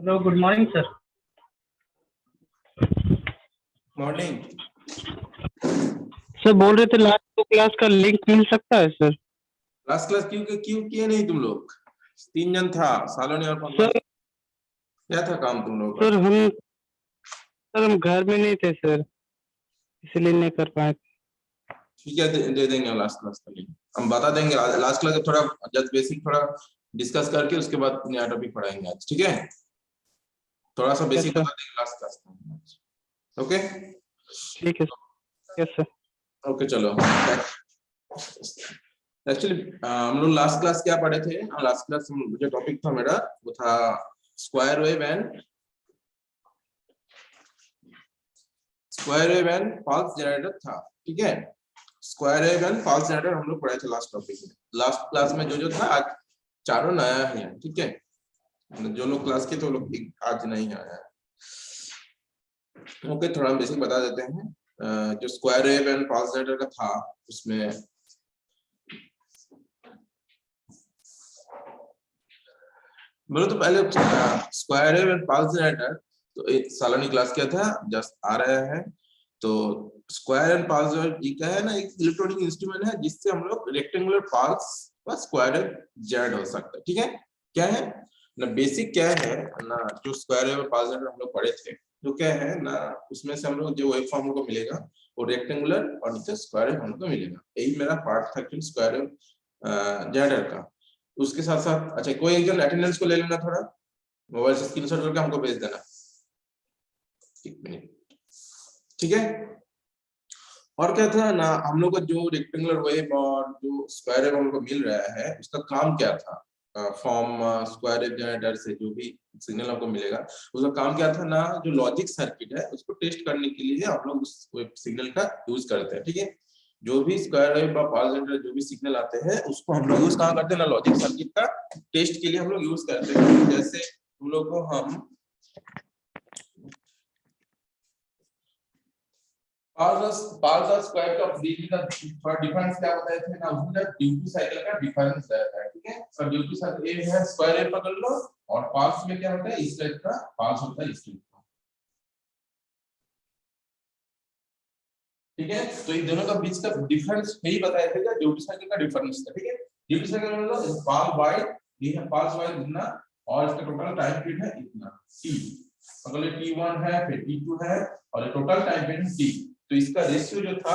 Hello, good morning sir. Morning. Sir बोल रहे थे लास्ट 2 क्लास का लिंक मिल सकता है सर? लास्ट क्लास क्यों किए नहीं तुम लोग? 3 जन था, सालोनी और पंकज। सर क्या था काम तुम लोगों का? सर हम घर में नहीं थे सर, इसलिए नहीं कर पाए। ठीक है, दे देंगे लास्ट क्लास का लिंक। हम बता देंगे लास्ट क्लास थोड़ा जस्ट बेसिक थोड़ा डिस्कस करके उसके बाद नया टॉपिक पढ़ाएंगे आज। ठीक है, थोड़ा सा बेसिक बता देंगे लास्ट क्लास में। ओके ठीक है। Yes sir. ओके चलो। एक्चुअली हम लोग लास्ट क्लास क्या पढ़े थे? लास्ट क्लास जो टॉपिक था मेरा वो था square wave and pulse generator था। ठीक है, square wave and pulse generator हम लोग पढ़े थे लास्ट टॉपिक में। लास्ट क्लास में जो था आज चारों नया है। ठीक है, जो लोग क्लास के तो लोग आज नहीं आया है। ओके, थोड़ा बेसिक बता देते हैं। जो square wave and pulse generator का था उसमें बोलो तो पहले square wave and pulse generator तो एक सालानी क्लास किया था, जस्ट आ रहा है। तो स्क्वायर एंड फॉल्स जनरेटर क्या है ना, एक इलेक्ट्रॉनिक इंस्ट्रूमेंट है जिससे हम लोग रेक्टेंगुलर फॉल्स व स्क्वायर वेव जनरेट हो सकता है। ठीक है, क्या है ना बेसिक क्या है ना, जो स्क्वायर वेव फॉल्स जनरेटर हम लोग पढ़े थे तो क्या है ना, उसमें से हम लोग जो वेव फॉर्म को मिलेगा वो रेक्टेंगुलर और नीचे स्क्वायर वेव हमको मिलेगा। यही मेरा पार्ट था स्क्वायर वेव जनरेटर का। उसके साथ साथ अच्छा कोई एक जन अटेंडेंस को ले लेना, थोड़ा मोबाइल से स्क्रीनशॉट करके हमको भेज देना। 1 मिनट, ठीक है। और क्या था ना, हम लोग को जो रेक्टेंगुलर वेव और जो स्क्वायर वेव हमको मिल रहा है उसका काम क्या था? फॉर्म स्क्वायर वेव जनरेटर से जो भी सिग्नल हमको मिलेगा उसका काम क्या था ना, जो लॉजिक सर्किट है उसको टेस्ट करने के लिए हम लोग उस सिग्नल का यूज करते हैं। ठीक है, जो भी स्क्वायर वेव या फॉल्स जनरेटर जो भी सिग्नल आते हैं उसको हम लोग यूज कहाँ करते हैं ना, लॉजिक सर्किट का टेस्ट के लिए हम लोग यूज करते हैं। जैसे हम लोग को हम पावर स्क्वायर का डिफरेंस क्या बताए थे ना, उसमें ड्यूटी साइकिल का डिफरेंस रहता है। ठीक है, सर ड्यूटी साइकिल ए है स्क्वायर वेव पकड़ लो और पाल्स में क्या होता है इस टाइप का पाल्स होता है इस टाइप का। ठीक है, तो इन दोनों का बीच का डिफरेंस यही बताया था कि ड्यूटी साइकिल का डिफरेंस था। ठीक है, ड्यूटी साइकिल मतलब पाल बाय ये है पाल्स बाय इतना और इसका टोटल टाइम पीरियड है इतना t। अगले t1 है फिर t2 है और टोटल टाइम पीरियड t। तो इसका रेशियो जो था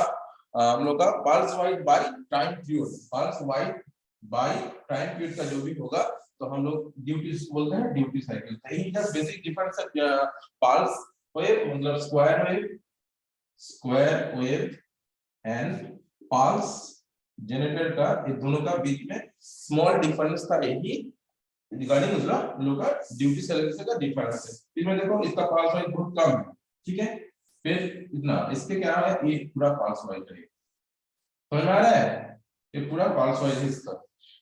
हम लोग का pulse wide by time period, pulse wide by time period का जो भी होगा तो हम लोग ड्यूटी बोलते हैं ड्यूटी साइकिल। यही जब बेसिक डिफरेंस है पल्स वेव मतलब square wave and pulse generator का, ये दोनों का बीच में स्मॉल डिफरेंस था यही रिगार्डिंग लोग का ड्यूटी साइकिल का डिफरेंस है। इसमें देखो इसका पल्स वाइज बहुत कम है। ठीक है, फिर इतना इसके क्या है ये पूरा पल्स वाइज है, समझ में आ रहा है? ये पूरा पल्स वाइज है इसका।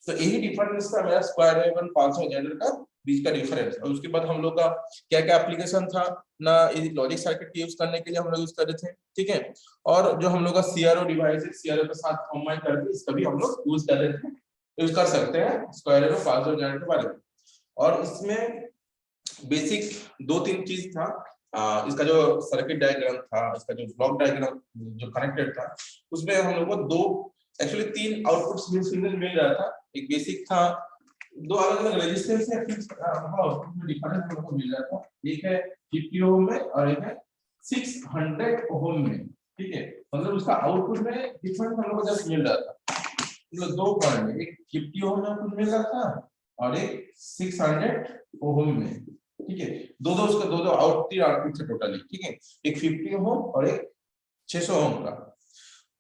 तो यही डिफरेंस था मेरा square wave and pulse wise generator का बीच का डिफरेंस। और उसके बाद हम लोग का क्या क्या एप्लीकेशन था ना, ये लॉजिक सर्किट यूज करने के लिए हम लोग यूज कर रहे थे। ठीक है, और जो हम लोग का सीआरओ डिवाइस है सीआरओ के साथ कंबाइन करके इसका भी हम लोग यूज कर रहे थे, यूज कर सकते हैं square wave pulse wise generator के बारे में। और इसमें बेसिक 2-3 चीज था। इसका जो सर्किट डायग्राम था, इसका जो ब्लॉक डायग्राम जो कनेक्टेड था उसमें हम लोग को 2 एक्चुअली 3 आउटपुट सिग्नल मिल रहा था। एक बेसिक था, 2 अलग अलग रेजिस्टेंस है आउटपुट में डिफरेंस हम लोग को मिल रहा था। एक है 50 ओम में और एक है 600 ओम में। ठीक है, मतलब उसका आउटपुट में डिफरेंस हम लोग को जस्ट मिल रहा था। मतलब 2 पॉइंट में एक 50 ओम में आउटपुट मिल रहा था और एक 600 ओम में। ठीक है, दो उसका दो आउटपुट से टोटली। ठीक है, एक 50 ओम और एक 600 ओम का।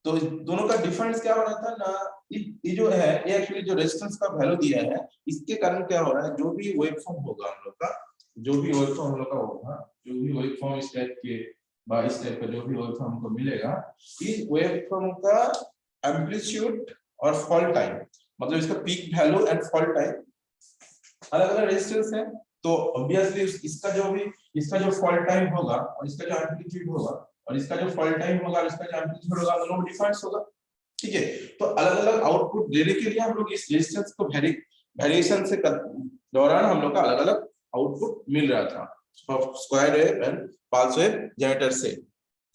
तो दोनों का डिफरेंस क्या हो रहा था ना, ये जो है ये एक्चुअली जो रेजिस्टेंस का वैल्यू दिया है इसके कारण क्या हो रहा है, जो भी वेवफॉर्म होगा हम लोग का, जो भी वेवफॉर्म हम लोग का होगा, जो भी वेवफॉर्म इस टाइप के বা इस टाइप का जो भी वेवफॉर्म हमको मिलेगा, इस वेवफॉर्म का एम्पलीट्यूड और फॉल टाइम मतलब इसका peak value and fall time अलग अलग रेजिस्टेंस है। तो ऑब्वियसली इसका जो फॉल टाइम होगा और इसका जो एम्पलीट्यूड होगा और इसका जो फॉल टाइम होगा और इसका जो एम्पलीट्यूड होगा दोनों में डिफरेंस होगा। ठीक है, तो अलग अलग आउटपुट देने के लिए हम लोग इस रेजिस्टेंस को वेरिएशन से दौरान हम लोग का अलग अलग आउटपुट मिल रहा था square wave and pulse wave generator से,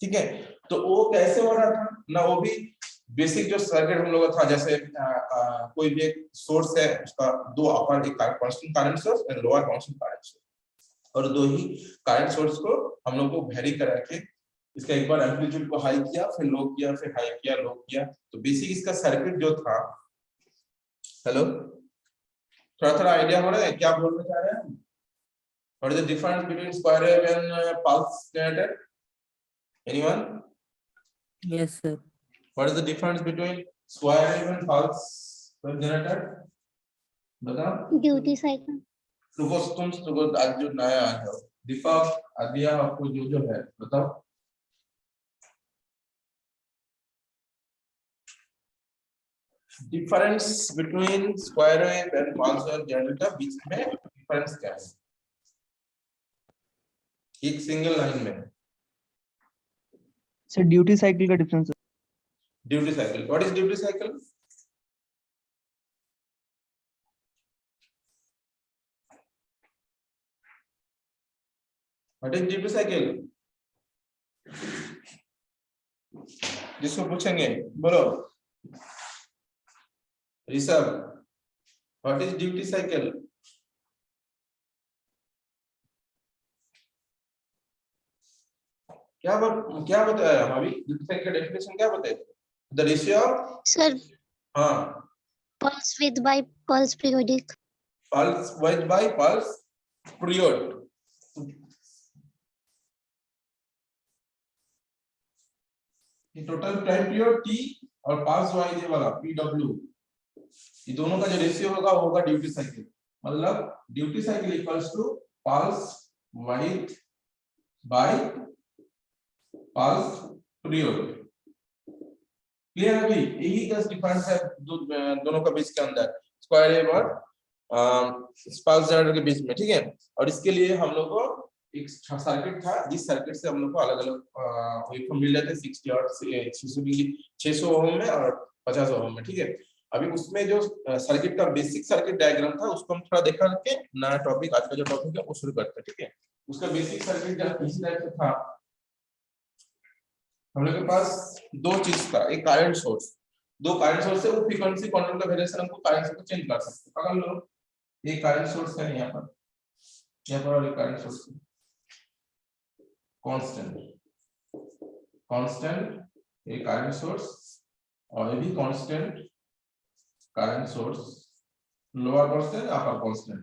ठीक है। तो वो कैसे हो रहा था ना, वो भी बेसिक जो सर्किट हम लोग का था, जैसे कोई भी एक सोर्स है, उसका दो अपर एक constant current source and lower constant current source, और दो ही करंट सोर्स को हम लोग को वेरी करा के इसका एक बार एम्पलीट्यूड को हाई किया, फिर लो किया, फिर हाई किया, लो किया। तो बेसिक इसका सर्किट जो था, हेलो, थोड़ा थोड़ा आइडिया हो रहा है क्या बोलना चाह रहे हैं? What is the difference between square wave and pulse generator? Anyone? Yes, sir. What is the difference between square wave and pulse wave generator? बताओ। Duty cycle. तुमको आज जो नया आया है, दीपक, आदिया, आपको जो जो है बताओ। Difference between square wave and pulse wave generator, बीच में डिफरेंस क्या है? एक सिंगल लाइन में। सर ड्यूटी साइकिल का डिफरेंस है। Duty cycle, what is duty cycle? What is duty cycle? जिसको पूछेंगे बोलो। Rishabh, what is duty cycle? क्या बताया हम अभी? ड्यूटी साइकिल का डेफिनेशन क्या बताए? द रेशियो ऑफ, सर हाँ, pulse width by pulse periodic. Pulse width by pulse period. ये टोटल टाइम पीरियड टी और पल्स वाइज ये वाला पीडब्ल्यू, ये दोनों का जो रेशियो होगा वो होगा ड्यूटी साइकिल। मतलब duty cycle equals to pulse width by pulse period. Clear है? अभी यही जस्ट डिफरेंस है दोनों का बीच के अंदर, स्क्वायर वेव और पल्स जनरेटर के बीच में, ठीक है। और इसके लिए हम लोग को एक सर्किट था, जिस सर्किट से हम लोग को अलग अलग वेवफॉर्म मिल रहे थे, 60 और 600 ओम में और 50 ओम में, ठीक है। अभी उसमें जो सर्किट का बेसिक सर्किट डायग्राम था, उसको हम थोड़ा देखा करके नया टॉपिक, आज का जो टॉपिक है वो शुरू करते हैं, ठीक है। उसका बेसिक सर्किट इसी टाइप से था। हम लोग के पास दो चीज था, एक करंट सोर्स, दो करंट सोर्स से वो फ्रीक्वेंसी कंट्रोल का वेरिएशन हमको करंट को चेंज कर सकते हैं। पकड़ लो, एक करंट सोर्स है यहाँ पर और एक करंट सोर्स है, कांस्टेंट एक करंट सोर्स और ये भी constant current source, lower constant upper constant,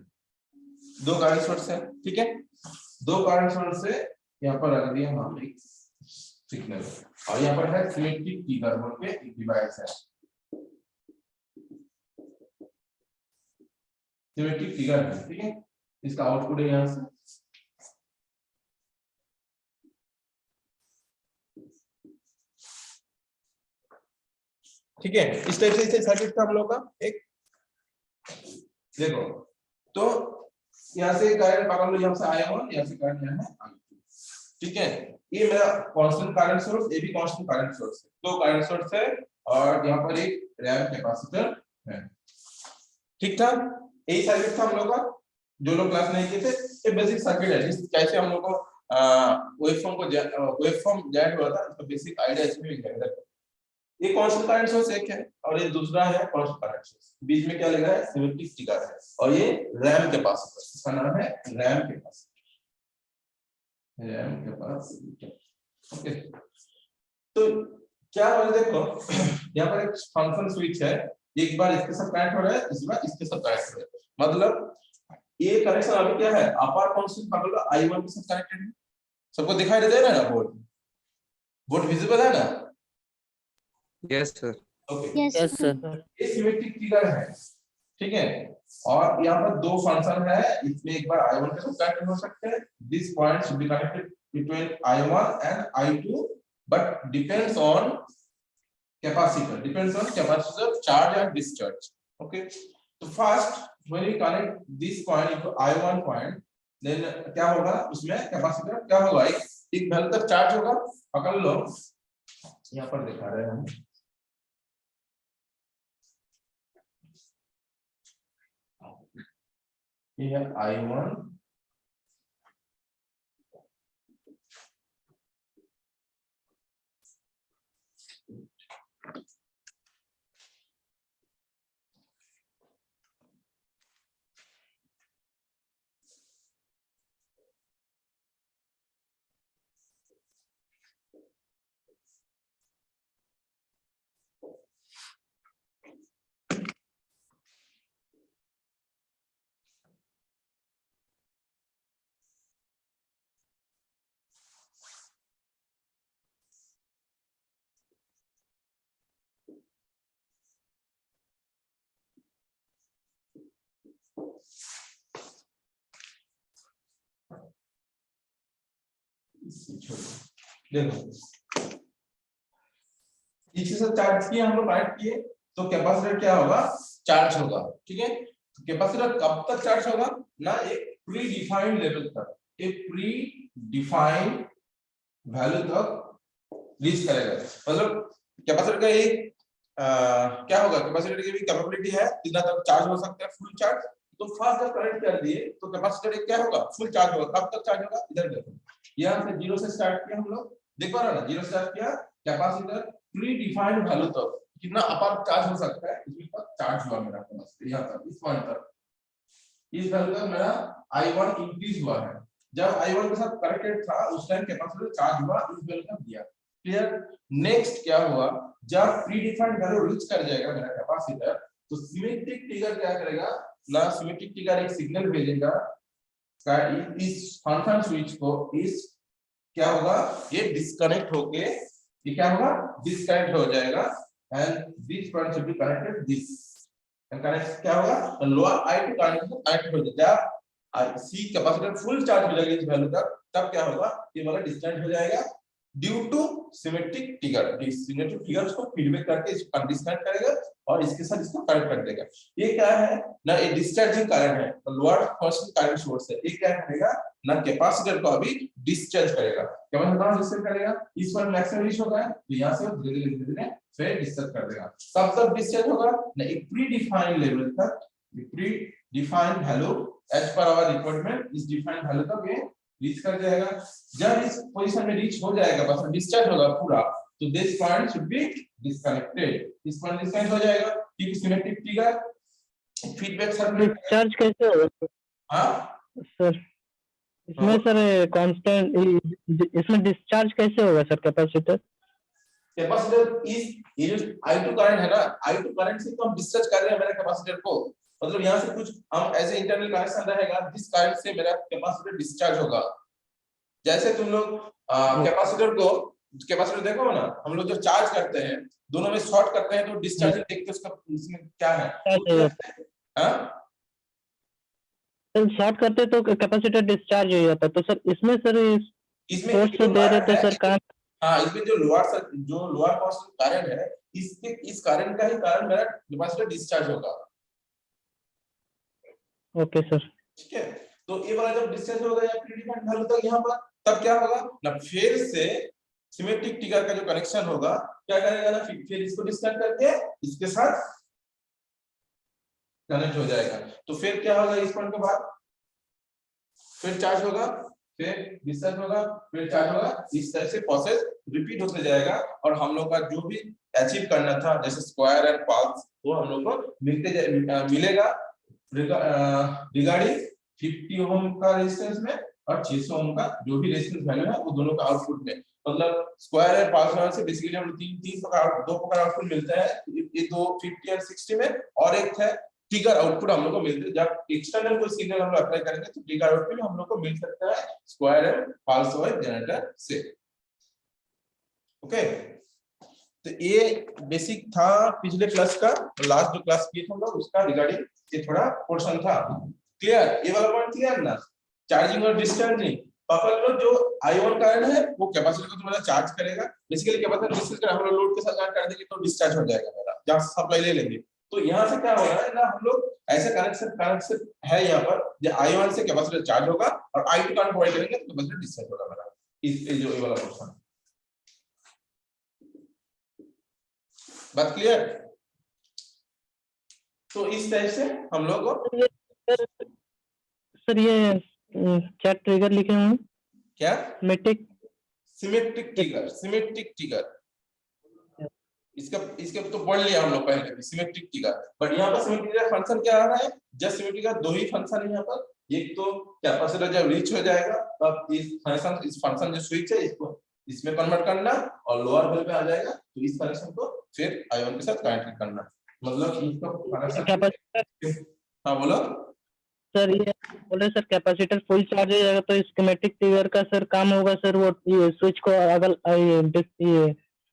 दो करंट सोर्स है, ठीक है। दो करंट सोर्स से यहाँ पर रख दिया हम एक सिग्नल, और यहाँ पर है सिमेट्रिक फिगर बोल के एक डिवाइस है, सिमेट्रिक फिगर है, ठीक है। इसका आउटपुट है यहाँ से, ठीक है। इस टाइप से सर्किट था हम लोग का एक। देखो तो यहाँ से करंट पकड़ लो, यहाँ से I1, यहाँ से करंट यहाँ है I2, ठीक है। ये मेरा कांस्टेंट करंट सोर्स, ये भी कांस्टेंट करंट सोर्स है, दो करंट सोर्स है और यहाँ पर एक रैंप कैपेसिटर है, ठीक था। यही सर्किट था हम लोग का, जो लोग क्लास नहीं किए थे। ये बेसिक सर्किट है, जिस कैसे हम लोग को वेवफॉर्म जनरेट हुआ था, इसका बेसिक आइडिया इसमें भी है। ये कांस्टेंट करंट सोर्स एक है और ये दूसरा है कांस्टेंट करंट सोर्स, बीच में क्या लगा है? सिमेट्रिक फिगर है, और ये रैम कैपेसिटर, इसका नाम है रैम कैपेसिटर, ओके। तो क्या हो रहा है देखो, यहाँ पर एक फंक्शन स्विच है, एक बार इसके साथ कनेक्ट हो रहा है, इस बार इसके साथ कनेक्ट हो रहा है। मतलब ये कनेक्शन अभी क्या है? अपर कांस्टेंट पकड़ I1 के साथ कनेक्टेड है। सबको दिखाई दे रहा है ना? बोर्ड विजिबल है ना? Yes, sir. Okay, Yes, sir. ये सिमेट्रिक फिगर है, ठीक है। और यहाँ पर दो फंक्शन है, इसमें एक बार I1 के साथ कनेक्ट हो सकते हैं। This point should be connected between I1 and I2, but depends on capacitor charge and discharge, okay. तो first when you connect this point into I1 point, then क्या होगा? उसमें कैपेसिटर क्या होगा? एक वैल्यू तक चार्ज होगा, पकड़ लो, यहाँ पर दिखा रहे हैं हम, ये है I1 देखो इसी से चार्ज किए हम लोग कनेक्ट किए तो कैपेसिटर क्या होगा, चार्ज होगा। ठीक है, तो कैपेसिटर कब तक चार्ज होगा ना, एक प्री डिफाइंड लेवल तक, एक प्री डिफाइंड वैल्यू तक रीच करेगा। मतलब कैपेसिटर का एक क्या होगा, कैपेसिटर की भी कैपेबिलिटी है कितना तक चार्ज हो सकता है, फुल चार्ज। तो फर्स्ट जब कनेक्ट कर दिए तो कैपेसिटर एक क्या होगा, फुल चार्ज होगा। कब तक चार्ज होगा, इधर देखो, यहां से 0 से स्टार्ट किया हम लोग, देख पा रहे हो ना, 0 से स्टार्ट किया, कैपेसिटर प्री डिफाइंड वैल्यू तक कितना अपर चार्ज हो सकता है, इसमें तक चार्ज हुआ मेरा कैपेसिटर, यहां तक, इस पॉइंट तक, इस वैल्यू तक मेरा I1 इंक्रीज हुआ है। जब I1 के साथ कनेक्टेड था उस टाइम कैपेसिटर चार्ज हुआ, इस वैल्यू तक दिया। क्लियर। नेक्स्ट क्या हुआ, जब प्री डिफाइंड वैल्यू रीच कर जाएगा मेरा कैपेसिटर, तो सिमेट्रिक ट्रिगर क्या करेगा ना, सिमेट्रिक ट्रिगर एक सिग्नल भेजेगा इस फंक्शन स्विच को, इस क्या होगा, ये डिस्कनेक्ट होके, ये क्या होगा, डिस्कनेक्ट हो जाएगा and this point should be connected this, and connect क्या होगा, लोअर I2 कनेक्ट हो जाएगा, सी कैपेसिटर फुल चार्ज हो जाएगा इस वैल्यू तक, तब क्या होगा, ये वाला डिस्कनेक्ट हो जाएगा due to symmetric trigger. Symmetric trigger उसको फीडबैक करके इसको डिस्कनेक्ट करेगा और इसके साथ इसको कनेक्ट कर देगा। ये क्या है ना, ये डिस्चार्जिंग करंट है, लोअर फर्स्ट करंट सोर्स है, ये क्या करेगा ना, कैपेसिटर को अभी डिस्चार्ज करेगा। कैपेसिटर कहां डिस्चार्ज करेगा, इस पर मैक्सिमम रीच होगा, तो यहां से धीरे धीरे फिर डिस्चार्ज कर देगा। कब तक डिस्चार्ज होगा ना, एक प्री डिफाइंड लेवल तक, predefined value as per our requirement, इस डिफाइंड वैल्यू तक ये रीच कर जाएगा। जब इस पोजीशन में रीच हो जाएगा, बस डिस्चार्ज होगा पूरा, तो this point should B disconnected, इस पॉइंट डिस्कनेक्ट हो जाएगा क्योंकि symmetric trigger feedback circuit. Discharge कैसे होगा सर? हां सर इसमें सर कांस्टेंट, इसमें डिस्चार्ज कैसे होगा सर कैपेसिटर? कैपेसिटर इस, ये जो I2 करंट है ना, I2 करंट से तो हम डिस्चार्ज कर रहे हैं मेरे कैपेसिटर को, मतलब यहाँ से कुछ हम ऐसे इंटरनल कनेक्शन रहेगा, जिस करंट से मेरा कैपेसिटर डिस्चार्ज होगा। जैसे तुम लोग कैपेसिटर को, कैपेसिटर देखो ना, हम लोग जो चार्ज करते हैं दोनों में शॉर्ट करते हैं तो डिस्चार्जिंग देखते हैं उसका इसमें क्या है, हां सर शॉर्ट करते तो कैपेसिटर डिस्चार्ज हो जाता, तो सर इसमें सर इसमें सोर्स से दे रहे थे सर कहाँ? हाँ, इसमें जो लोअर कॉस्ट करंट है, इसके इस करंट का ही कारण मेरा कैपेसिटर डिस्चार्ज होगा। Okay sir. ठीक है, तो ये वाला जब डिस्चार्ज होगा या प्री डिफाइंड वैल्यू तक यहाँ पर, तब क्या होगा ना, फिर से सिमेट्रिक ट्रिगर का जो कनेक्शन होगा क्या करेगा ना, फिर इसको डिस्कनेक्ट करके इसके साथ कनेक्ट हो जाएगा। तो फिर क्या होगा, इस पॉइंट के बाद फिर चार्ज होगा, फिर डिस्चार्ज होगा, फिर चार्ज होगा, इस तरह से प्रोसेस रिपीट होते जाएगा। और हम लोग का जो भी अचीव करना था, जैसे स्क्वायर एंड पल्स, वो हम लोग को मिलेगा रिगार्डिंग 50 ओम का रेजिस्टेंस में और 600 ओम का जो भी रेजिस्टेंस वैल्यू है, वो दोनों का आउटपुट में, मतलब स्क्वायर एंड पल्स से बेसिकली हम दो प्रकार आउटपुट मिलता है, ये दो 50 और 60 में, और एक है ट्रिगर आउटपुट हम लोग को मिलते हैं। जब एक्सटर्नल कोई सिग्नल हम लोग अप्लाई करेंगे तो ट्रिगर आउटपुट हम लोग को मिल सकता है square and pulse wise generator से। ओके, तो ये बेसिक था पिछले क्लास का, लास्ट जो क्लास किए थे हम लोग उसका रिगार्डिंग ये थोड़ा पोर्शन था। क्लियर, ये वाला पॉइंट क्लियर ना, चार्जिंग और डिस्चार्जिंग। पकड़ लो, जो I1 करंट है वो कैपेसिटर को तुम्हारा चार्ज करेगा, बेसिकली कैपेसिटर डिस्चार्ज कर, हम लोग लोड के साथ कनेक्ट कर देंगे तो डिस्चार्ज हो जाएगा मेरा, जहां सप्लाई ले लेंगे। तो यहाँ से क्या हो रहा है ना, हम लोग ऐसे कनेक्शन है यहाँ पर, जो I1 से कैपेसिटर चार्ज होगा और I2 करंट प्रोवाइड करेंगे तो कैपेसिटर डिस्चार्ज होगा मेरा, इस जो ये वाला पोर्शन। बात क्लियर? तो इस टाइप से हम लोग सर ये क्या ट्रिगर लिखे हैं? क्या, सिमेट्रिक सिमेट्रिक ट्रिगर इसके तो पढ़ लिया हम लोग पहले भी, सिमेट्रिक ट्रिगर। बट यहाँ पर सिमेट्रिक ट्रिगर फंक्शन क्या आ रहा है, जस्ट सिमेट्रिक का दो ही फंक्शन है यहाँ पर। एक तो कैपेसिटर जब रीच हो जाएगा तब इस फंक्शन जो स्विच है इसको इसमें कन्वर्ट करना, और लोअर वैल्यू पे आ जाएगा तो इस कनेक्शन को फिर I1 के साथ कनेक्ट करना, मतलब इसको कनेक्शन। हाँ बोलो सर, ये बोले सर कैपेसिटर फुल चार्ज हो जाएगा तो स्कीमेटिक ट्रिगर का सर काम होगा सर, वो ये स्विच को अगर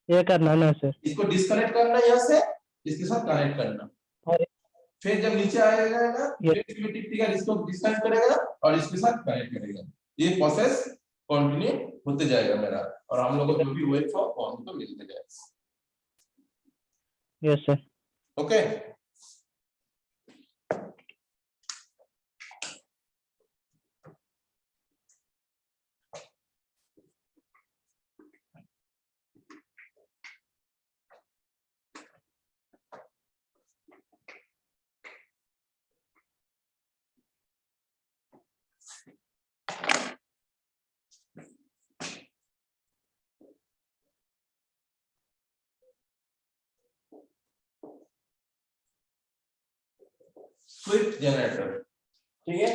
ये करना ना सर, इसको डिस्कनेक्ट करना यहाँ से, इसके साथ कनेक्ट करना, और फिर जब नीचे आएगा ना फिर सिमेट्रिक ट्रिगर इसको डिस्कनेक्ट करेगा और इसके साथ कनेक्ट करेगा। ये प्रोसेस कंटिन्यू होते जाएगा मेरा, और हम लोग को जो भी वेव फॉर्म वो हमको मिलते जाएगा। Yes sir. Okay, Swift generator, ठीक है।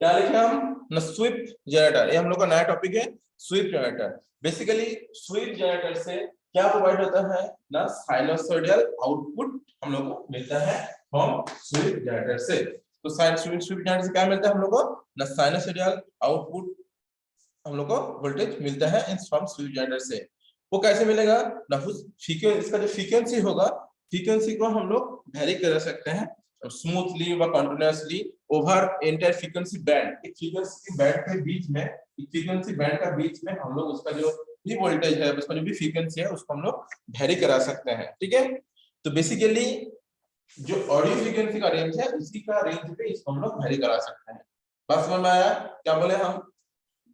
क्या लिखे हम ना, स्विफ्ट जनरेटर, ये हम लोग का नया टॉपिक है Swift generator. Basically Swift generator से क्या प्रोवाइड होता है ना, साइनसोइडल आउटपुट हम लोग को मिलता है फ्रॉम स्विफ्ट जनरेटर से। तो स्विफ्ट जनरेटर से क्या मिलता है हम लोग को ना, साइनसोइडल आउटपुट हम लोग को वोल्टेज मिलता है इन फ्रॉम स्विफ्ट जनरेटर से। वो कैसे मिलेगा ना, इसका जो फ्रीक्वेंसी होगा, फ्रीक्वेंसी को हम लोग वेरी कर सकते हैं स्मूथली व continuously over entire frequency band. एक फ्रीक्वेंसी बैंड के बीच में, एक फ्रीक्वेंसी बैंड का बीच में हम लोग उसका जो भी वोल्टेज है, उसका जो भी फ्रीक्वेंसी है, उसको हम लोग वेरी करा सकते हैं, ठीक है। तो बेसिकली जो ऑडियो फ्रीक्वेंसी का रेंज है, उसी का रेंज पे इसको हम लोग वेरी करा सकते हैं। बस समझ में आया? क्या बोले हम,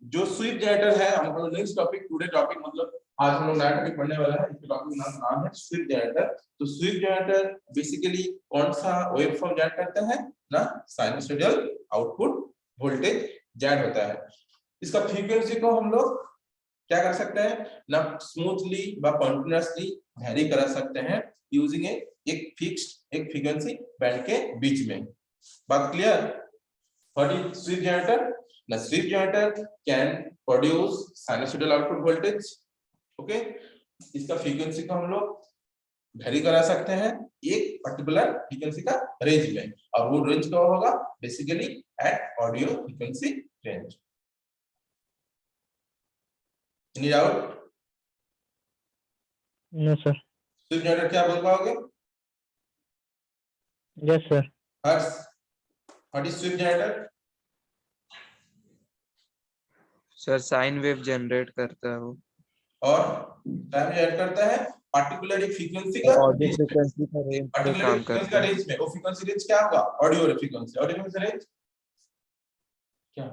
जो स्विफ्ट जनरेटर है, हम लोग नेक्स्ट टॉपिक, टुडे टॉपिक मतलब आज हम लोग नया टॉपिक पढ़ने वाला है, इसके टॉपिक का नाम है स्विफ्ट जनरेटर। तो स्विफ्ट जनरेटर बेसिकली कौन सा वेव फॉर्म जनरेट करता है ना, साइनसोइडल आउटपुट वोल्टेज जनरेट होता है। इसका फ्रीक्वेंसी को हम लोग क्या कर सकते हैं ना, स्मूथली व कंटीन्यूअसली वेरी करा सकते हैं यूजिंग एक फिक्स्ड एक फ्रीक्वेंसी बैंड के बीच में। बात clear? What is swift generator? The sweep generator can produce sinusoidal output voltage, okay? इसका फ्रीक्वेंसी को हम लोग वेरी करा सकते हैं एक पर्टिकुलर फ्रीक्वेंसी का रेंज में, और वो रेंज क्या होगा, basically at audio frequency range. Any doubt? No sir. Swift generator क्या बोल पाओगे? Yes sir. Harsh, what is swift generator? Sir sine wave generate करता है वो, और टाइम जनरेट करता है पार्टिकुलर एक फ्रीक्वेंसी का ऑडियो फ्रीक्वेंसी का रेंज पे पार्टिकुलर काम फ्रीक्वेंसी करता का है। रेंज में, वो फ्रीक्वेंसी रेंज क्या होगा, audio frequency, audio frequency range क्या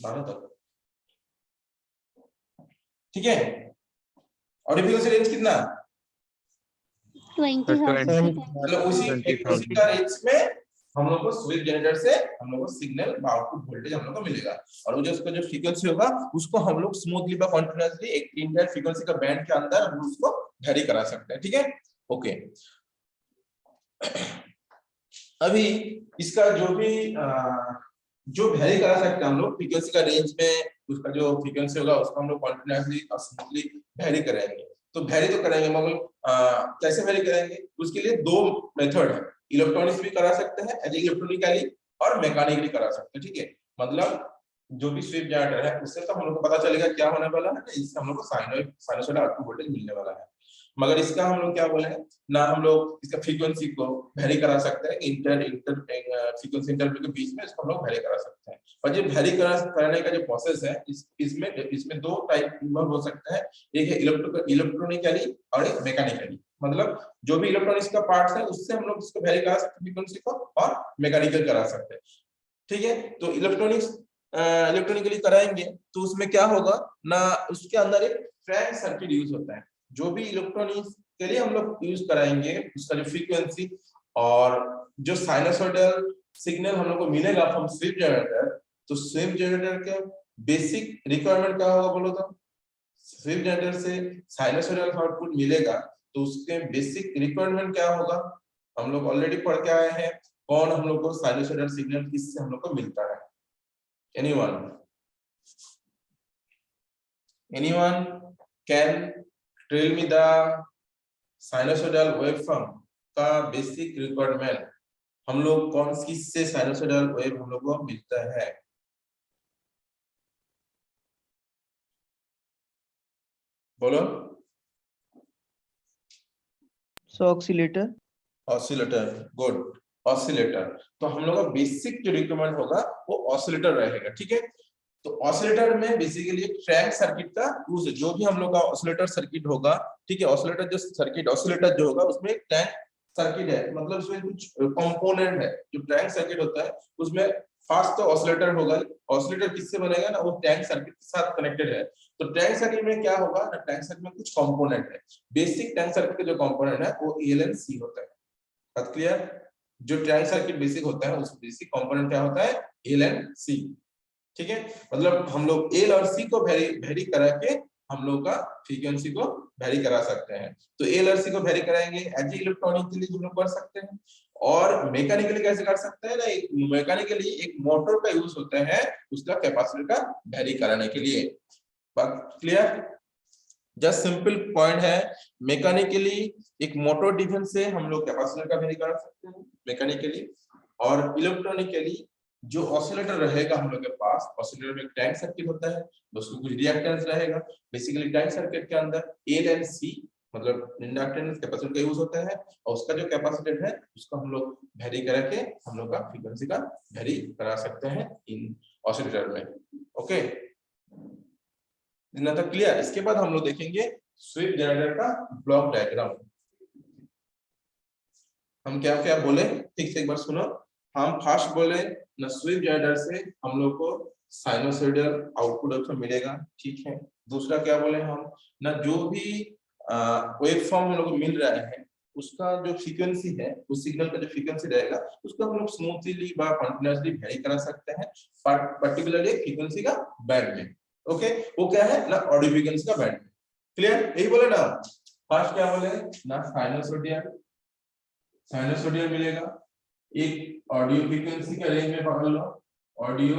12 तक, ठीक है। ऑडियो फ्रीक्वेंसी रेंज कितना, 20,000 मतलब उसी 20,000 का रेंज में हम लोग को स्विफ्ट जनरेटर से हम लोग को सिग्नल आउटपुट वोल्टेज हम लोग को मिलेगा, और वो जो उसका जो फ्रीक्वेंसी होगा, उसको हम लोग स्मूथली व कंटीन्यूअसली एक इंटर फ्रीक्वेंसी का बैंड के अंदर हम उसको वेरी करा सकते हैं, ठीक है। ओके, अभी इसका जो भी जो वेरी करा सकते हैं हम लोग फ्रीक्वेंसी का रेंज में, उसका जो फ्रीक्वेंसी होगा उसको हम लोग कंटीन्यूअसली और स्मूथली वेरी करेंगे। तो वेरी तो करेंगे, मगर कैसे वेरी करेंगे, उसके लिए दो मेथड है। इलेक्ट्रॉनिक्स भी करा सकते हैं, इलेक्ट्रॉनिकली और मैकेनिकली करा सकते हैं, ठीक है। मतलब जो भी स्विफ्ट जनरेटर है, उससे तो हम लोग को पता चलेगा क्या होने वाला है, इससे हम लोग को साइनसॉइडल आउटपुट वोल्टेज मिलने वाला है। मगर इसका हम लोग क्या बोले ना, हम लोग इसका फ्रीक्वेंसी को वेरी करा सकते हैं इंटर फ्रीक्वेंसी इंटरवल के बीच में, इसको हम लोग वेरी करा सकते हैं। और ये वेरी करने का जो प्रोसेस है, इसमें दो टाइप इन्वॉल्व हो सकता है, एक है इलेक्ट्रॉनिकली और एक मैकेनिकली। मतलब जो भी इलेक्ट्रॉनिक्स का पार्ट है, उससे हम लोग इसको वेरी करा सकते हैं फ्रीक्वेंसी को, और मैकेनिकल करा सकते हैं, ठीक है। तो इलेक्ट्रॉनिकली कराएंगे तो उसमें क्या होगा ना, उसके अंदर एक फ्रैंक सर्किट यूज होता है। जो भी इलेक्ट्रॉनिक्स के लिए हम लोग यूज कराएंगे, उसका जो फ्रीक्वेंसी और जो साइनसॉइडल सिग्नल हम लोग को मिलेगा फ्रॉम स्विफ्ट जनरेटर, तो स्विफ्ट जनरेटर का बेसिक रिक्वायरमेंट क्या होगा बोलो तो? स्विफ्ट जनरेटर से साइनसॉइडल आउटपुट मिलेगा, तो उसके बेसिक रिक्वायरमेंट क्या होगा, हम लोग ऑलरेडी पढ़ के आए हैं। कौन हम लोग को साइनसॉइडल सिग्नल किससे हम लोग को मिलता है? anyone can tell me the sinusoidal waveform का बेसिक रिक्वायरमेंट, हम लोग कौन किससे साइनसॉइडल वेव हम लोग को मिलता है? बोलो। So oscillator. Oscillator, good, oscillator. तो हम लोग का बेसिक जो रिक्वायरमेंट होगा वो ऑसिलेटर रहेगा, ठीक है। तो ऑसिलेटर में बेसिकली एक ट्रैंक सर्किट का यूज है। जो भी हम लोग का ऑसिलेटर सर्किट होगा, ठीक है, ऑसिलेटर जो सर्किट ऑसिलेटर जो होगा उसमें एक टैंक सर्किट है, मतलब उसमें कुछ कंपोनेंट है। जो टैंक सर्किट होता है उसमें फास्ट तो ऑसिलेटर होगा, ऑसिलेटर किससे बनेगा ना, वो टैंक सर्किट के साथ कनेक्टेड है। तो टैंक सर्किट में क्या होगा ना, टैंक सर्किट में कुछ कंपोनेंट है। बेसिक टैंक सर्किट के जो कंपोनेंट है वो एल-एन-सी होता है। बात क्लियर? जो टैंक सर्किट बेसिक होता है उस बेसिक कंपोनेंट क्या होता है, एल-एन-सी। ठीक है, मतलब हम लोग एल और सी को वेरी करा के हम लोग का फ्रीक्वेंसी को वेरी करा सकते हैं। तो एल और सी को वेरी कराएंगे एज इलेक्ट्रॉनिक के लिए हम लोग कर सकते हैं, और मैकेनिकली कैसे कर सकते हैं ना, एक मैकेनिकली एक मोटर का यूज होता है उसका कैपेसिटर का वेरी कराने के लिए। बात क्लियर? जस्ट सिंपल पॉइंट है, मैकेनिकली एक मोटर डिफरेंस से हम लोग कैपेसिटर का वेरी करा सकते हैं मैकेनिकली, और इलेक्ट्रॉनिकली जो ऑसिलेटर रहेगा हम लोग के पास, ऑसिलेटर में एक टैंक सर्किट होता है, उसमें कुछ रिएक्टेंस रहेगा। बेसिकली टैंक सर्किट के अंदर एल एंड सी मतलब इंडक्टेंस कैपेसिटर का यूज होता है, और उसका जो कैपेसिटर है उसको हम लोग वेरी करके हम लोग का फ्रीक्वेंसी का वेरी करा सकते हैं इन ऑसिलेटर में। ओके, इतना तक क्लियर? इसके बाद हम लोग देखेंगे स्वीप जनरेटर का ब्लॉक डायग्राम। हम क्या क्या बोले ठीक से एक बार सुनो। हम फर्स्ट बोले ना, स्वीप जनरेटर से हम लोग को साइनोसॉइडल आउटपुट ऑप्शन मिलेगा, ठीक है। दूसरा क्या बोले हम ना, जो भी वेवफॉर्म हम लोग को मिल रहा है उसका जो फ्रीक्वेंसी है, उस सिग्नल का जो फ्रीक्वेंसी रहेगा उसको हम लोग स्मूथली व कंटीन्यूअसली वेरी करा सकते हैं, पर्टिकुलरली फ्रीक्वेंसी का बैंड में। ओके, वो क्या है ना, ऑडियो फ्रीक्वेंसी का बैंड में। क्लियर? यही बोले ना। फर्स्ट क्या बोले ना, साइनोसॉइडल मिलेगा, एक ऑडियो फ्रीक्वेंसी का रेंज में पकड़ लो, ऑडियो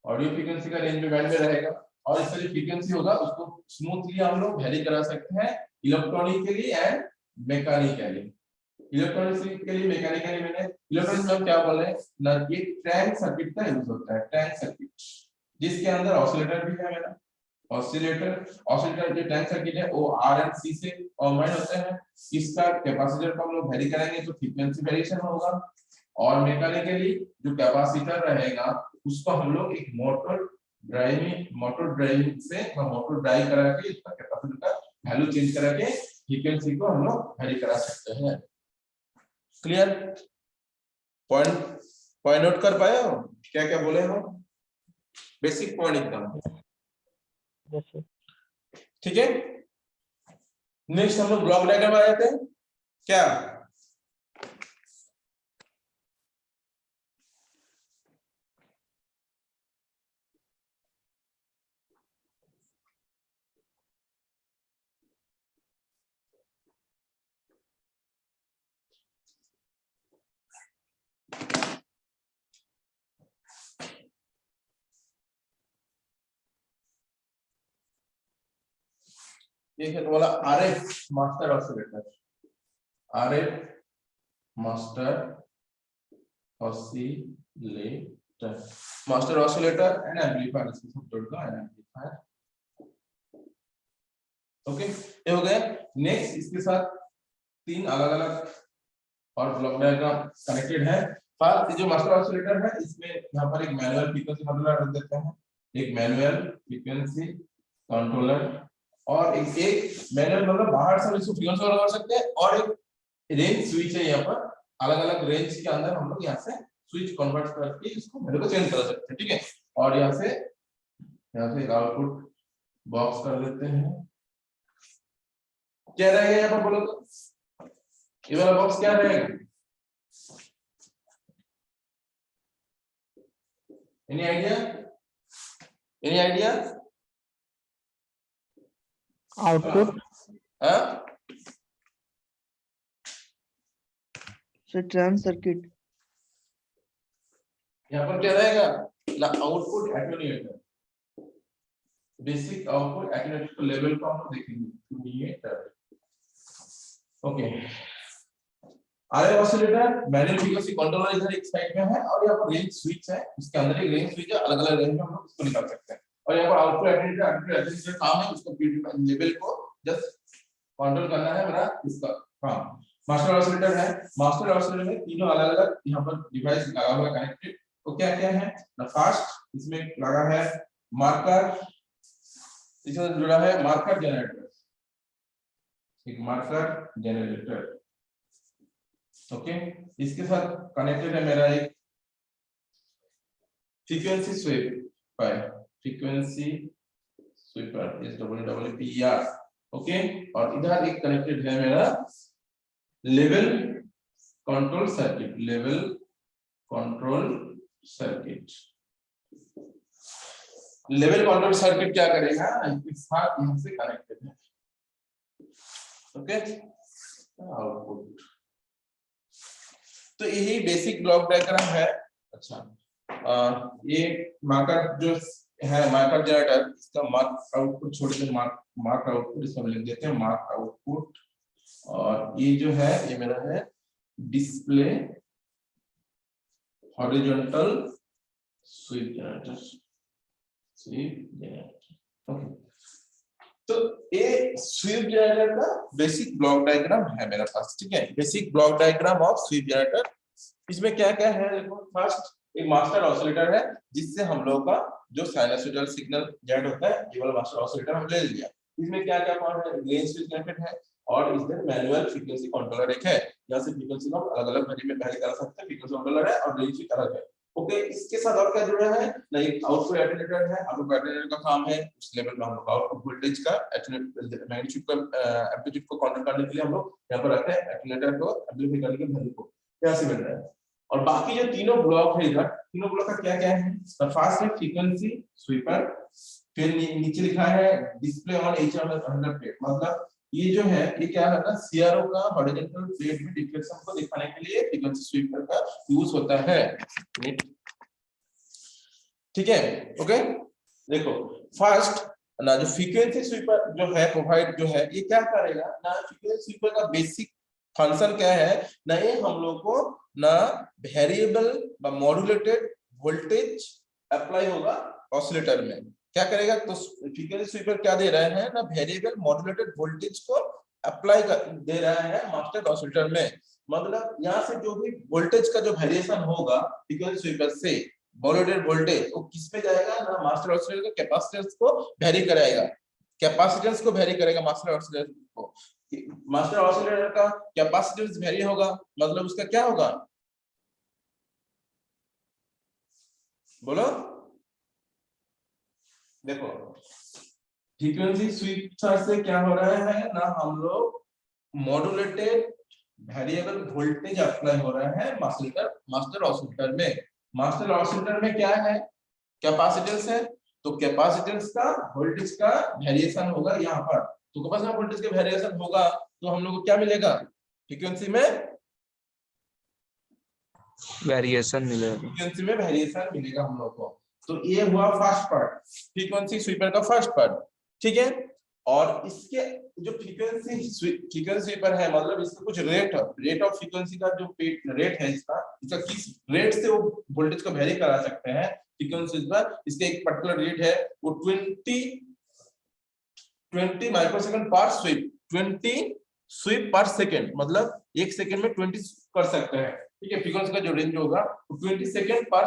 फ्रीक्वेंसी का रेंज में बैंड में रहेगा, और इसका जो फ्रीक्वेंसी होगा उसको स्मूथली हम लोग वेरी करा सकते हैं electronically and mechanically. Electronically mechanically मैंने इलेक्ट्रॉनिक्स में क्या बोल रहे हैं ना, ये टैंक सर्किट का यूज होता है, टैंक सर्किट जिसके अंदर ऑसिलेटर भी है मेरा। ऑसिलेटर जो टैंक सर्किट है वो आर एंड सी से कॉम्बाइन होते हैं। इसका कैपेसिटर को हम लोग वेरी करेंगे तो फ्रीक्वेंसी वेरिएशन होगा, और मैकेनिकली जो कैपेसिटर रहेगा उसको हम लोग एक मोटर ड्राइविंग से मोटर ड्राइव करा के इसका कैपेसिटर का वैल्यू चेंज करा के फ्रीक्वेंसी को हम लोग वेरी करा सकते हैं। क्लियर? पॉइंट नोट कर पाए हो क्या क्या बोले हो? बेसिक पॉइंट एकदम, ठीक है। नेक्स्ट हम लोग ब्लॉक डायग्राम आ जाते हैं क्या। ये है तुम्हारा RF master oscillator, RF master oscillator and amplifier, इसके साथ जोड़ दो एम्पलीफायर। ओके, ये हो गया। नेक्स्ट इसके साथ तीन अलग अलग और ब्लॉक डायग्राम कनेक्टेड है। फर्स्ट जो मास्टर ऑसिलेटर है इसमें यहाँ पर एक मैनुअल फ्रीक्वेंसी कंट्रोलर रख देते हैं, एक मैनुअल फ्रीक्वेंसी कंट्रोलर, और एक मैनुअल मतलब बाहर से इसको फ्रीक्वेंसी कंट्रोल कर सकते हैं, और एक रेंज स्विच है यहाँ पर, अलग अलग रेंज के अंदर हम लोग यहाँ से स्विच कन्वर्ट करके इसको वैल्यू को चेंज कर सकते हैं, ठीक है। और यहाँ से एक आउटपुट बॉक्स कर देते हैं। क्या रहेगा यहाँ पर बोलो तो, ये वाला बॉक्स क्या रहेगा? Any idea? Output So trans circuit. यहाँ पर क्या रहेगा ना, output attenuator, basic output attenuator level को हम देखेंगे। Okay, RF oscillator manual frequency controller इधर एक साइड में है, और यहाँ पर रेंज स्विच है, इसके अंदर एक रेंज स्विच है, अलग अलग रेंज में हम लोग इसको निकाल सकते हैं। और यहाँ पर आउटपुट एटेन्यूएटर काम है, उसको लेवल को जस्ट कंट्रोल करना है मेरा इसका काम। मास्टर ऑसिलेटर है, मास्टर ऑसिलेटर में तीनों अलग अलग यहाँ पर डिवाइस लगा हुआ है कनेक्टेड। तो क्या क्या है ना, फर्स्ट इसमें लगा है मार्कर, इसमें जुड़ा है मार्कर जनरेटर, एक मार्कर जनरेटर। ओके, इसके साथ कनेक्टेड है मेरा एक फ्रीक्वेंसी स्वीपर, फ्रीक्वेंसी स्वीपर इस WWPR। ओके, और इधर एक कनेक्टेड है मेरा level control circuit, level control circuit. Level control circuit क्या करेगा, इसके साथ यहां से कनेक्टेड है। Okay, output. तो यही बेसिक ब्लॉक डायग्राम है। अच्छा, ये मार्कर जो है, मार्कर जनरेटर, इसका मार्क आउटपुट छोड़ के मार्क आउटपुट इसमें लिख देते हैं, मार्क आउटपुट। और ये जो है ये मेरा है display horizontal sweep generator, sweep generator. Okay, तो ये स्वीप जनरेटर का बेसिक ब्लॉक डायग्राम है मेरे पास। ठीक है, basic block diagram of sweep generator. इसमें क्या क्या है देखो, फर्स्ट एक मास्टर ऑसिलेटर है, जिससे हम लोगों का जो साइनसोइडल सिग्नल जनरेट होता है, ये वाला मास्टर ऑसिलेटर हम ले लिया। इसमें क्या क्या पार्ट है, गेन स्विच कनेक्टेड है, और इसमें मैनुअल फ्रीक्वेंसी कंट्रोलर एक है, यहाँ से फ्रीक्वेंसी को अलग अलग वेरी में वैरी कर सकते हैं, फ्रीक्वेंसी कंट्रोलर है और रेंज स्विच अलग है। ओके, इसके साथ और क्या जुड़ा है ना, एक आउटपुट एटेन्यूएटर है। आउटपुट एटेन्यूएटर का काम है उस लेवल में हम लोग आउटपुट वोल्टेज का मैग्नीट्यूड का एम्पलीट्यूड को कंट्रोल करने के लिए हम लोग यहाँ पर रखते हैं एटेन्यूएटर को, एम्पलीफाई करने के वैल्यू को यहाँ से मिल रहा है। और बाकी जो तीनों ब्लॉक है इधर, तीनों ब्लॉक का क्या क्या है, फर्स्ट है फ्रीक्वेंसी स्वीपर, फिर नीचे लिखा है डिस्प्ले ऑन HRS प्लेट, मतलब ये जो है ये क्या है ना, सीआरओ का हॉरिजॉन्टल प्लेट में डिफ्लेक्शन को दिखाने के लिए फ्रीक्वेंसी स्वीपर का यूज होता है। ठीक है, ओके, देखो फर्स्ट ना जो फ्रीक्वेंसी स्वीपर जो है प्रोवाइड जो है, ये क्या करेगा ना, फ्रीक्वेंसी स्वीपर का बेसिक फंक्शन क्या है ना, ये हम लोग को ना वेरिएबल व मॉड्यूलेटेड वोल्टेज अप्लाई होगा ऑसिलेटर में। क्या करेगा, तो फ्रीक्वेंसी स्वीपर क्या दे रहे हैं ना, वेरिएबल मॉड्यूलेटेड वोल्टेज को अप्लाई दे रहा है मास्टर ऑसिलेटर में। मतलब यहाँ से जो भी वोल्टेज का जो वेरिएशन होगा फ्रीक्वेंसी स्वीपर से, मॉड्यूलेटेड वोल्टेज वो किस पे जाएगा ना, मास्टर ऑसिलेटर के कैपेसिटेंस को वेरी कराएगा, कैपेसिटेंस को वेरी करेगा मास्टर ऑसिलेटर को। मास्टर ऑसिलेटर का कैपेसिटेंस वेरी होगा, मतलब उसका क्या होगा, बोलो, देखो फ्रीक्वेंसी स्वीपर से क्या हो रहा है ना, हम लोग मॉड्यूलेटेड वेरिएबल वोल्टेज अप्लाई हो रहा है मास्टर ऑसिलेटर में। मास्टर ऑसिलेटर में क्या है, कैपेसिटेंस है, तो कैपेसिटेंस का वोल्टेज का वेरिएशन होगा यहाँ पर, तो कैपेसिटेंस वोल्टेज का वेरिएशन होगा तो हम लोग को क्या मिलेगा, फ्रीक्वेंसी में वेरिएशन मिलेगा, फ्रीक्वेंसी में वेरिएशन मिलेगा हम लोग को। तो ये हुआ फर्स्ट पार्ट, फ्रीक्वेंसी स्वीपर का फर्स्ट पार्ट। ठीक है, और इसके जो फ्रीक्वेंसी स्वीपर है, मतलब इसका कुछ रेट ऑफ फ्रीक्वेंसी का जो रेट है इसका किस रेट से वो वोल्टेज को वेरी करा सकते हैं फ्रीक्वेंसी पर, इसके एक पर्टिकुलर रेट है, वो 20 माइक्रोसेकंड पर स्वीप, 20 स्वीप पर सेकंड, मतलब एक सेकंड में 20 कर सकते हैं। ठीक है, फ्रीक्वेंसी का जो रेंज होगा वो 20 सेकंड पर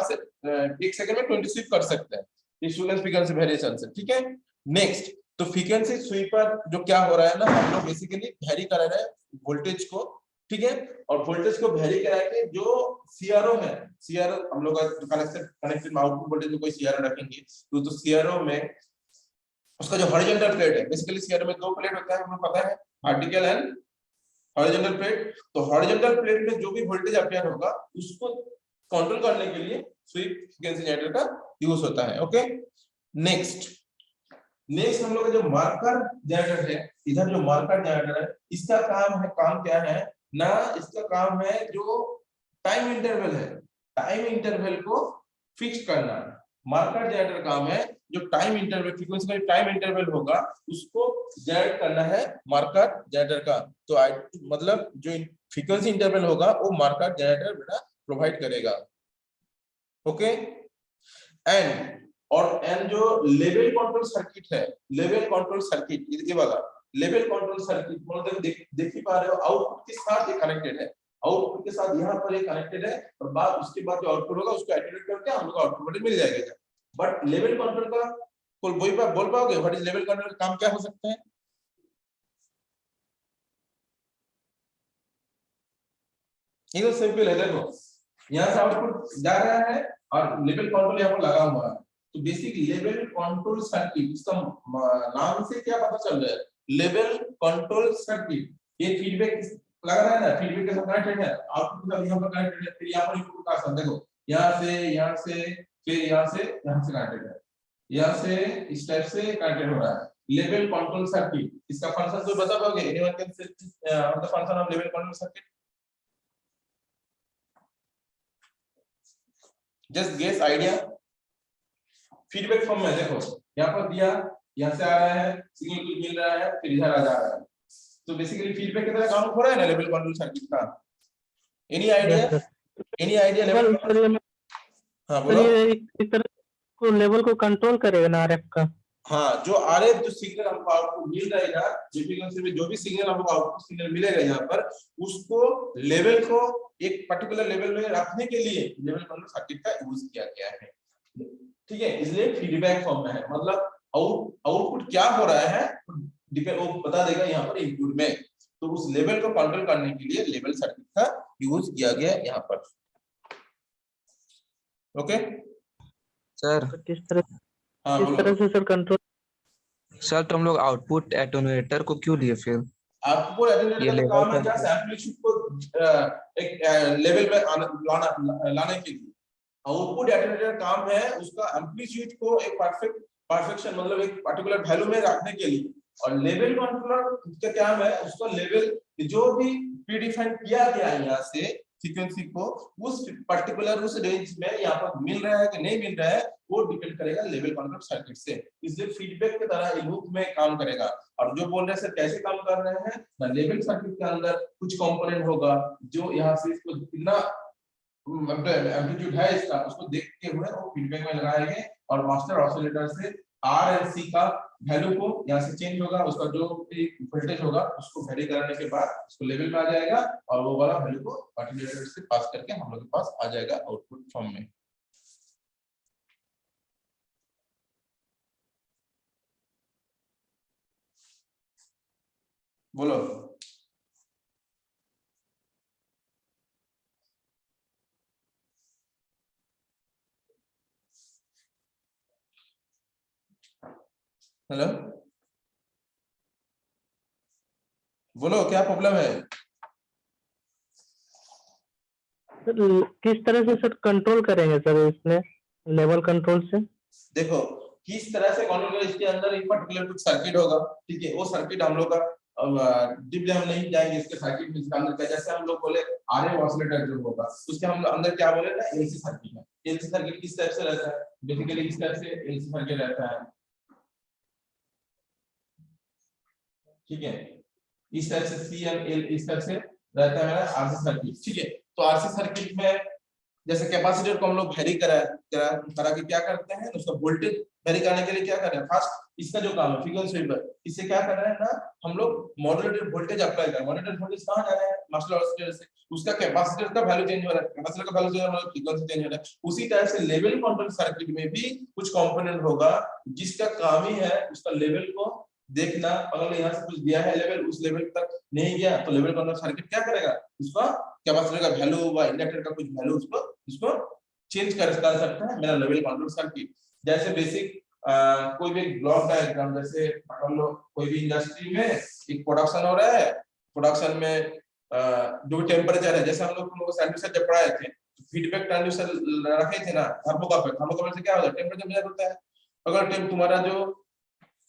एक सेकंड में 20 स्वीप कर सकते हैं इस फ्रीक्वेंसी वेरिएशन से। ठीक है, नेक्स्ट, तो फ्रीक्वेंसी स्वीपर जो क्या हो रहा है ना, हम लोग बेसिकली वेरी करा रहे हैं वोल्टेज को। ठीक है, और वोल्टेज को वेरी करा के जो सीआरओ है, सीआरओ हम लोग कनेक्टेड आउटपुट वोल्टेज में कोई सीआरओ रखेंगे, तो सीआरओ में उसका जो हॉरिजॉन्टल प्लेट है, बेसिकली सीआरओ में दो प्लेट होता है, हमें पता है, वर्टिकल एंड हॉरिजॉन्टल प्लेट। तो हॉरिजॉन्टल प्लेट में जो भी वोल्टेज अपेयर होगा उसको कंट्रोल करने के लिए स्वीप फ्रीक्वेंसी जनरेटर का यूज होता है। ओके, नेक्स्ट हम लोग का जो मार्कर जनरेटर है, इधर जो मार्कर जनरेटर है, इसका काम क्या है ना, इसका काम है जो टाइम इंटरवल है, टाइम इंटरवल को फिक्स करना। मार्कर जनरेटर काम है जो टाइम इंटरवल, फ्रीक्वेंसी का टाइम इंटरवल होगा उसको जनरेट करना है मार्कर जनरेटर का। तो मतलब जो फ्रीक्वेंसी इंटरवल होगा वो मार्कर जनरेटर बेटा प्रोवाइड करेगा। ओके, एंड जो लेवल कंट्रोल सर्किट है, लेवल कंट्रोल सर्किट ये वाला लेवल कंट्रोल सर्किट मतलब देख ही पा रहे हो, आउटपुट के साथ ये कनेक्टेड है, आउटपुट के साथ यहाँ पर ये कनेक्टेड है, और बाद उसके बाद जो आउटपुट होगा उसको एटेन्यूएट करके हम लोग को आउटपुट मिल जाएगा। बट लेवल कंट्रोल का कोई बोल पाओगे व्हाट इज लेवल कंट्रोल का काम क्या हो सकता है? ये तो सिंपल है, देखो यहाँ से आउटपुट जा रहा है और लेवल कंट्रोल यहाँ पर लगा हुआ है, तो बेसिक लेवल कंट्रोल सर्किट, इसका नाम से क्या पता चल रहा है, लेवल कंट्रोल सर्किट। ये फीडबैक लगा रहा है ना, फीडबैक के साथ कनेक्टेड है, आउटपुट का यहाँ पर कनेक्टेड है, फिर यहाँ पर इनपुट का साथ देखो यहाँ से फिर यहाँ से कनेक्टेड है, यहाँ से इस टाइप से कनेक्टेड हो रहा है लेवल कंट्रोल सर्किट। इसका फंक्शन तो बता पाओगे? Anyone can say the function of level control circuit? Just guess idea. Feedback form में देखो यहाँ पर दिया, यहाँ से आ रहा है सिग्नल कुछ मिल रहा है, फिर इधर आ जा रहा है, तो बेसिकली फीडबैक की तरह काम हो रहा है ना लेवल कंट्रोल सर्किट का। Any idea? Any idea level? हाँ बोलो। एक तरह को लेवल को कंट्रोल करेगा ना आरएफ का। हाँ, जो आरएफ जो सिग्नल हमको आउटपुट मिल रहा है ना, फ्रीक्वेंसी में जो भी सिग्नल हमको आउटपुट सिग्नल मिलेगा यहाँ पर, उसको लेवल को एक पर्टिकुलर लेवल में रखने के लिए लेवल कंट्रोल सर्किट का यूज किया गया है, ठीक है। इसलिए फीडबैक फॉर्म में है, मतलब आउटपुट क्या हो रहा है डिपेंड वो बता देगा यहाँ पर इनपुट में, तो उस लेवल को कंट्रोल करने के लिए लेवल सर्किट का यूज किया गया यहाँ पर। ओके सर किस तरह हाँ किस तरह से सर कंट्रोल? सर तो हम लोग आउटपुट एटोन्यूएटर को क्यों लिए फिर? आपको एटेन्यूएटर का काम है क्या, एम्पलीट्यूड को एक लेवल पे लाने के लिए। आउटपुट एटेन्यूएटर काम है उसका एम्पलीट्यूड को एक परफेक्शन मतलब एक पर्टिकुलर वैल्यू में रखने के लिए, और लेवल कंट्रोलर का क्या है उसका लेवल जो भी प्रीडिफाइन किया गया है यहाँ से फ्रीक्वेंसी को उस पर्टिकुलर उस रेंज में यहाँ पर मिल रहा है कि नहीं मिल रहा है वो डिपेंड करेगा लेवल कंट्रोल सर्किट से। इसलिए फीडबैक की तरह लूप में काम करेगा। और जो बोल रहे हैं सर कैसे काम कर रहे हैं ना, लेवल सर्किट के अंदर कुछ कंपोनेंट होगा जो यहाँ से इसको कितना एम्पलीट्यूड है इसका उसको देखते हुए वो फीडबैक में लगाएंगे, और मास्टर ऑसिलेटर से आर एंड सी का वैल्यू को यहाँ से चेंज होगा, उसका जो भी वोल्टेज होगा उसको वेरी करने के बाद उसको लेवल में आ जाएगा, और वो वाला वैल्यू को ऑसिलेटर से पास करके हम लोग के पास आ जाएगा आउटपुट फॉर्म में। बोलो हेलो, बोलो क्या प्रॉब्लम है? किस तरह से सर कंट्रोल करेंगे सर इसमें लेवल कंट्रोल से? देखो किस तरह से कंट्रोल करें, इसके अंदर एक पर्टिकुलर कुछ सर्किट होगा, ठीक है, वो सर्किट हम लोग का डीपली हम नहीं जाएंगे इसके सर्किट में, इसके अंदर क्या जैसे हम लोग बोले आरएफ ऑसिलेटर जो होगा उसके हम अंदर क्या बोले ना एलसी सर्किट है। एलसी सर्किट किस टाइप से रहता है, बेसिकली इस टाइप से एलसी सर्किट रहता है, ठीक है, इस टाइप से सी एंड एल इस टाइप से रहता है मेरा आरसी सर्किट, ठीक है। तो आरसी सर्किट में जैसे कैपेसिटर को हम लोग वेरी करा के क्या करते हैं उसका वोल्टेज वेरी करने के लिए क्या कर रहे हैं, फर्स्ट इसका जो काम है फ्रीक्वेंसी पर इससे क्या कर रहे हैं ना हम लोग मॉड्यूलेटेड वोल्टेज अप्लाई कर रहे हैं। मॉड्यूलेटेड वोल्टेज कहां जा रहा है मास्टर ऑसिलेटर से, उसका कैपेसिटर का वैल्यू चेंज हो रहा है, कैपेसिटर का वैल्यू चेंज हो रहा है, फ्रीक्वेंसी चेंज हो रहा है। उसी टाइप से लेवल कंट्रोल सर्किट में भी कुछ कंपोनेंट होगा जिसका काम ही है उसका लेवल को देखना, अगर यहाँ से कुछ दिया है लेवल उस लेवल तक नहीं गया तो लेवल कंट्रोल सर्किट क्या करेगा उसका कैपेसिटर का वैल्यू होगा, इंडक्टर का कुछ वैल्यू उसको चेंज कर सकता है मेरा लेवल कंट्रोल सर्किट। जैसे बेसिक कोई भी ब्लॉक डायग्राम, जैसे मान लो कोई भी इंडस्ट्री में एक प्रोडक्शन हो रहा है, प्रोडक्शन में जो टेम्परेचर है, जैसे हम लोग ट्रांसड्यूसर जब पढ़ाए थे फीडबैक ट्रांसड्यूसर रखे थे ना, थर्मोकपल से क्या होता है टेम्परेचर मेजर होता है। अगर तुम्हारा जो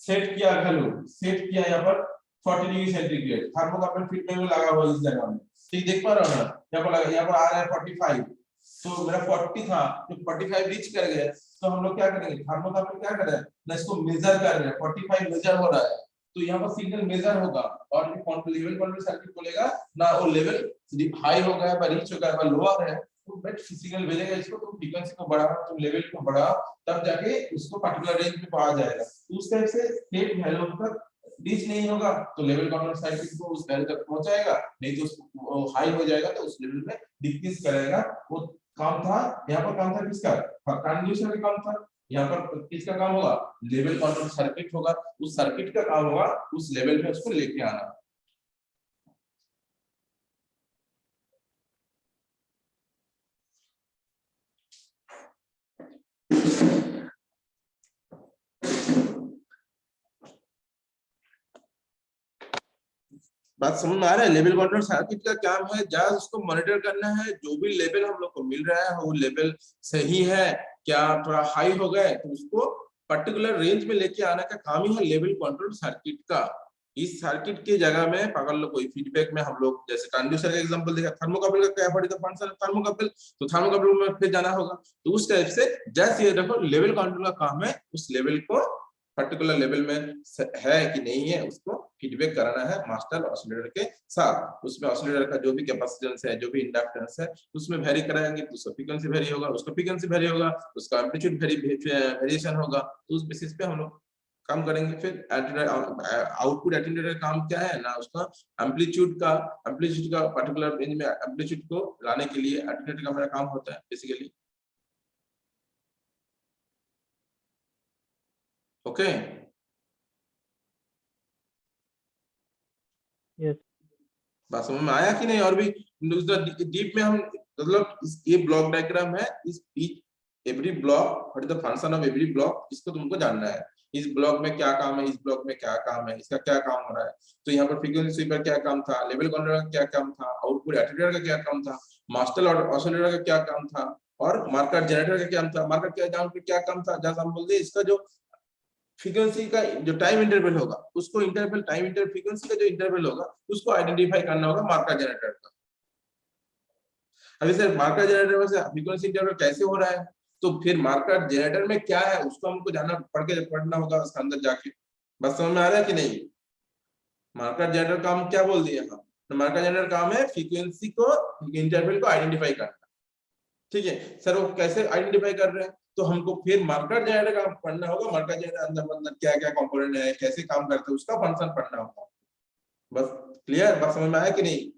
सेट किया वैल्यू सेट किया यहाँ पर 40 डिग्री सेंटीग्रेड, थर्मोकपल फीडबैक में लगा हुआ इस जगह में, ठीक देख पा रहे हो ना, यहाँ पर लगा, यहाँ पर आ रहा है 45, तो मेरा 40 था तो 45 रीच कर गया, तो हम लोग क्या करेंगे थर्मोकपल क्या कर रहे हैं ना इसको मेजर कर रहे हैं, 45 मेजर हो रहा है तो यहाँ पर सिग्नल मेजर होगा, और लेवल कंट्रोल सर्किट बोलेगा ना वो लेवल हाई हो गया है रीच हो गया है लोअर है, तो बेट सिग्नल भेजेगा इसको, तुम फ्रीक्वेंसी को बढ़ाओ तुम लेवल को बढ़ाओ तब जाके उसको पर्टिकुलर रेंज में आ जाएगा। उस टाइप से स्टेट वैल्यू तक रीच नहीं होगा तो लेवल कंट्रोल सर्किट को उस वैल्यू तक पहुंचाएगा, नहीं तो वो हाई हो जाएगा तो उस लेवल में डिक्रीज करेगा। वो काम था यहाँ पर काम था किसका ट्रांसड्यूसर का काम था, यहाँ पर किसका काम होगा, लेवल कंट्रोल सर्किट होगा, उस सर्किट का काम होगा उस लेवल पे उसको लेके आना। बात समझ में आ रहा है? लेवल कंट्रोल सर्किट का काम है जस्ट उसको मॉनिटर करना है, जो भी लेवल हम लोग को मिल रहा है वो लेवल सही है क्या, थोड़ा हाई हो गए तो उसको पर्टिकुलर रेंज में लेके आने का काम ही है लेवल कंट्रोल सर्किट का। इस सर्किट की जगह में अगर लोग कोई फीडबैक में हम लोग जैसे ट्रांसड्यूसर का एग्जांपल देखा, थर्मोकपल का क्या फंक्शन है, थर्मोकपल तो थर्मोकपल में फिर जाना होगा, तो उस टाइप से जैसे ये देखो लेवल कंट्रोल का काम है उस लेवल को पर्टिकुलर लेवल में है कि नहीं है उसको फीडबैक कराना है मास्टर ऑसिलेटर के साथ। उसमें ऑसिलेटर का जो भी कैपेसिटेंस है, जो भी इंडक्टेंस है, उसमें वेरी कराएंगे तो उसका फ्रीक्वेंसी वेरी होगा, उसका फ्रीक्वेंसी वेरी होगा, उसका एम्पलीट्यूड वेरिएशन होगा, तो उस बेसिस पे हम लोग काम करेंगे। फिर आउटपुट एटेन्यूएटर का काम क्या है ना, उसका एम्पलीट्यूड का पर्टिकुलर रेंज में एम्पलीट्यूड को लाने के लिए एटेन्यूएटर का मेरा काम होता है बेसिकली। ओके यस बात समझ में आया कि नहीं? और भी डीप में हम मतलब ये ब्लॉक डायग्राम है, इस every block what is the function of every block, इसको तुमको जानना है। इस ब्लॉक में क्या काम है, इस ब्लॉक में क्या काम है, इसका क्या काम हो रहा है। तो यहाँ पर फ्रीक्वेंसी स्वीपर क्या काम था, लेवल कंट्रोलर का क्या काम था, आउटपुट एटेन्यूएटर का क्या काम था, मास्टर और ऑसिलेटर का क्या काम था, और मार्कर जनरेटर का क्या काम था। मार्कर क्या काम था, जैसा हम बोलते हैं इसका जो फ्रीक्वेंसी का जो टाइम इंटरवल होगा उसको इंटरवल टाइम इंटर फ्रीक्वेंसी का जो इंटरवल होगा उसको आइडेंटिफाई करना होगा मार्कर जनरेटर का। अभी सर मार्कर जनरेटर में से फ्रीक्वेंसी इंटरवल कैसे हो रहा है, तो फिर मार्कर जनरेटर में क्या है उसको हमको जानना पढ़ना होगा उसके अंदर जाके। बस समझ में आ रहा है कि नहीं? मार्कर जनरेटर काम क्या बोल दिया हम, तो मार्कर जनरेटर काम है फ्रीक्वेंसी को इंटरवल को आइडेंटिफाई करना। ठीक है सर, वो कैसे आइडेंटिफाई कर रहे हैं, तो हमको फिर मार्कर जनरेटर का पढ़ना होगा, मार्कर जनरेटर अंदर अंदर क्या क्या कंपोनेंट है, कैसे काम करते हैं, उसका फंक्शन पढ़ना होगा। बस क्लियर, बात समझ में आया कि नहीं?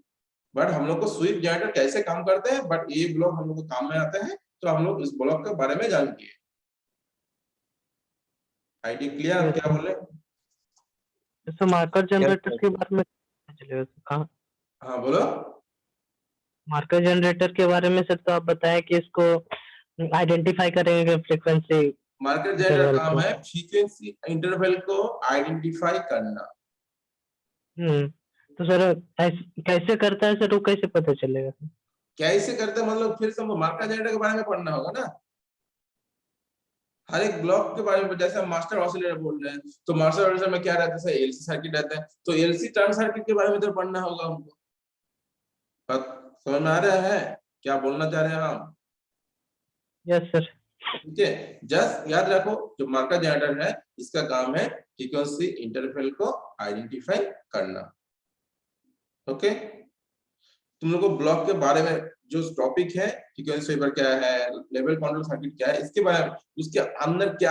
बट हम लोग को स्वीप जनरेटर कैसे काम करते हैं, बट ये ब्लॉक हम लोग को काम में आते हैं, तो हम लोग इस ब्लॉक के बारे में जानेंगे। Idea clear? आप क्या बोले? तो मार्कर जनरेटर के बारे में चलेगा कहाँ, हाँ बोलो। मार्कर जनरेटर के बारे में सर तो आप बताएं कि इसको आइडेंटिफाई करेंगे फ्रीक्वेंसी मार्कर जनरेटर काम है फ्रीक्वेंसी इंटरवल को आइडेंटिफाई करना। तो सर कैसे करता है सर, वो कैसे पता चलेगा? कैसे करते हैं मतलब फिर से हमको मार्कर जनरेटर के बारे में पढ़ना होगा ना, हर एक ब्लॉक के बारे में। जैसे हम मास्टर ऑसिलेटर बोल रहे हैं तो मास्टर ऑसिलेटर में क्या रहता है, एलसी सर्किट रहता है, तो एलसी टर्न सर्किट के बारे में तो पढ़ना होगा हमको। बात समझ में आ रहा है क्या बोलना चाह रहे हैं हम? Yes sir. ठीक है, जस्ट याद रखो जो मार्कर जनरेटर है इसका काम है फ्रीक्वेंसी इंटरवल को आइडेंटिफाई करना। ओके, तुम लोग को ब्लॉक के बारे में जो टॉपिक है फ्रीक्वेंसी स्वीपर क्या है, लेवल कंट्रोल सर्किट क्या है, इसके बारे में उसके अंदर क्या